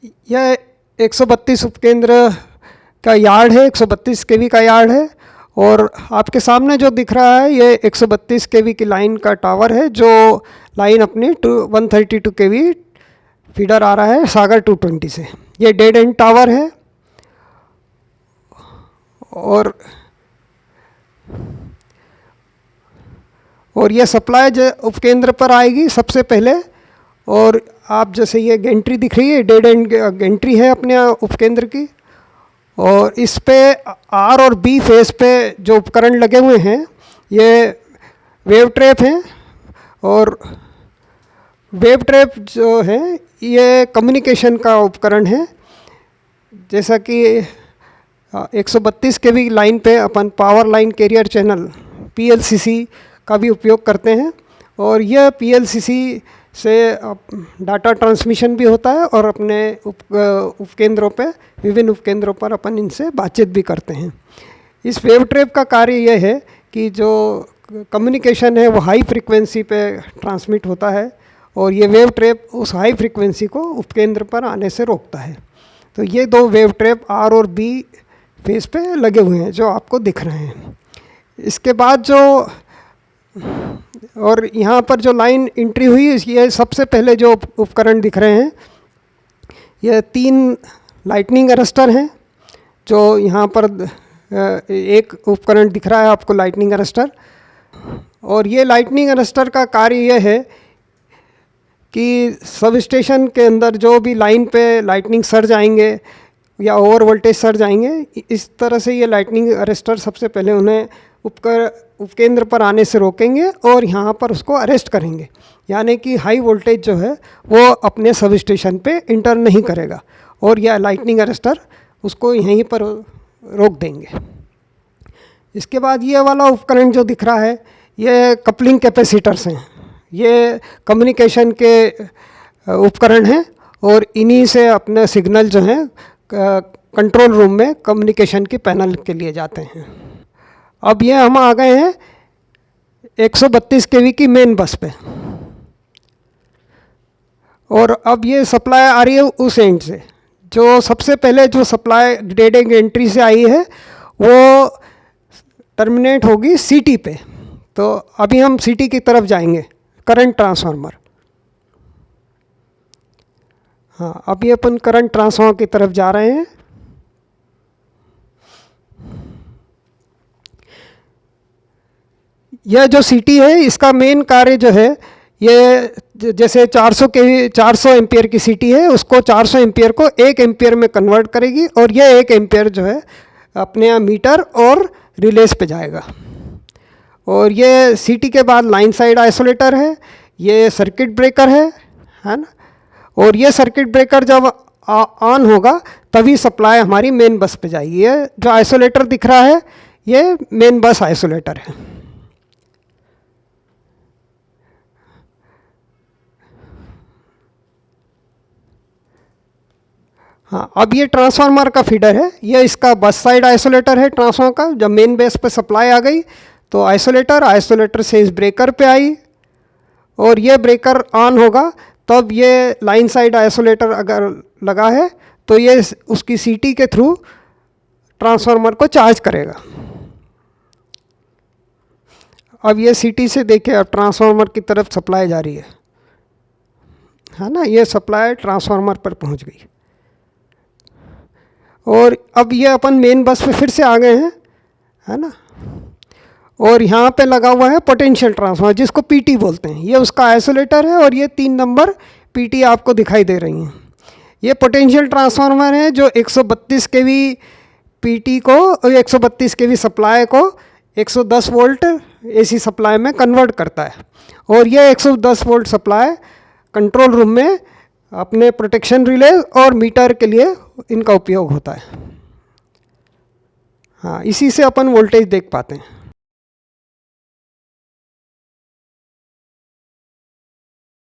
यह 132 उपकेंद्र का यार्ड है, 132 केवी का यार्ड है। और आपके सामने जो दिख रहा है ये 132 केवी की लाइन का टावर है, जो लाइन अपनी 132 केवी फीडर आ रहा है सागर 220 से। ये डेड एंड टावर है और ये सप्लाई उपकेंद्र पर आएगी सबसे पहले। और आप जैसे ये गेंट्री दिख रही है, डेड एंड गेंट्री है अपने उपकेंद्र की। और इस पे आर और बी फेस पे जो उपकरण लगे हुए हैं ये वेव ट्रैप हैं। और वेव ट्रैप जो है ये कम्युनिकेशन का उपकरण है। जैसा कि 132 केवी लाइन पे अपन power line carrier channel PLCC का भी उपयोग करते हैं। और यह PLCC से डाटा ट्रांसमिशन भी होता है और अपने उपकेंद्रों पे, विभिन्न उपकेंद्रों पर अपन इनसे बातचीत भी करते हैं। इस वेव ट्रैप का कार्य यह है कि जो कम्युनिकेशन है वो हाई फ्रीक्वेंसी पे ट्रांसमिट होता है और ये वेव ट्रैप उस हाई फ्रीक्वेंसी को उपकेंद्र पर आने से रोकता है। तो ये दो वेव ट्रैप R और B फेस पे लगे हुए हैं जो आपको दिख रहे हैं। इसके बाद जो और यहाँ पर जो लाइन एंट्री हुई, ये सबसे पहले जो उपकरण दिख रहे हैं ये 3 लाइटनिंग अरेस्टर हैं। जो यहाँ पर एक उपकरण दिख रहा है आपको लाइटनिंग अरेस्टर। और ये लाइटनिंग अरेस्टर का कार्य ये है कि सब स्टेशन के अंदर जो भी लाइन पे लाइटनिंग सर्ज आएंगे या ओवर वोल्टेज सर्ज आएंगे, इस तरह से ये लाइटनिंग अरेस्टर सबसे पहले उन्हें उपकेंद्र पर आने से रोकेंगे और यहाँ पर उसको अरेस्ट करेंगे। यानी कि हाई वोल्टेज जो है वो अपने सब स्टेशन पे इंटर नहीं करेगा और यह लाइटनिंग अरेस्टर उसको यहीं पर रोक देंगे। इसके बाद ये वाला उपकरण जो दिख रहा है ये कपलिंग कैपेसिटर्स हैं। ये कम्युनिकेशन के उपकरण हैं और इन्हीं से अपने सिग्नल जो हैं कंट्रोल रूम में कम्युनिकेशन की पैनल के लिए जाते हैं। अब ये हम आ गए हैं 132 केवी की मेन बस पे। और अब ये सप्लाई आ रही है उस एंड से। जो सबसे पहले जो सप्लाई डेड एंड एंट्री से आई है वो टर्मिनेट होगी CT पे। तो अभी हम CT की तरफ जाएंगे, करंट ट्रांसफार्मर। हाँ, अभी अपन करंट ट्रांसफार्मर की तरफ जा रहे हैं। यह जो CT है इसका मेन कार्य जो है ये जैसे 400 एम्पियर की CT है, उसको 400 एम्पियर को 1 एम्पियर में कन्वर्ट करेगी और यह 1 एम्पियर जो है अपने मीटर और रिलेस पे जाएगा। और ये CT के बाद लाइन साइड आइसोलेटर है, ये सर्किट ब्रेकर है ना। और ये सर्किट ब्रेकर जब ऑन होगा तभी सप्लाई हमारी मेन बस पे जाएगी। ये जो आइसोलेटर दिख रहा है ये मेन बस आइसोलेटर है। हाँ, अब ये ट्रांसफार्मर का फीडर है, ये इसका बस साइड आइसोलेटर है ट्रांसफार्मर का। जब मेन बेस पे सप्लाई आ गई तो आइसोलेटर से इस ब्रेकर पे आई और ये ब्रेकर ऑन होगा तब ये लाइन साइड आइसोलेटर अगर लगा है तो ये उसकी CT के थ्रू ट्रांसफार्मर को चार्ज करेगा। अब ये CT से देखिए अब ट्रांसफार्मर की तरफ सप्लाई जा रही है ना। ये सप्लाई ट्रांसफार्मर पर पहुंच गई। और अब ये अपन मेन बस पे फिर से आ गए हैं, है ना। और यहाँ पे लगा हुआ है पोटेंशियल ट्रांसफार्मर जिसको PT बोलते हैं। ये उसका आइसोलेटर है और ये 3 नंबर PT आपको दिखाई दे रही हैं। ये पोटेंशियल ट्रांसफार्मर है जो 132 केवी PT को 132 केवी सप्लाई को 110 वोल्ट AC सप्लाई में कन्वर्ट करता है। और ये 110 वोल्ट सप्लाई कंट्रोल रूम में अपने प्रोटेक्शन रिले और मीटर के लिए इनका उपयोग होता है। हाँ, इसी से अपन वोल्टेज देख पाते हैं।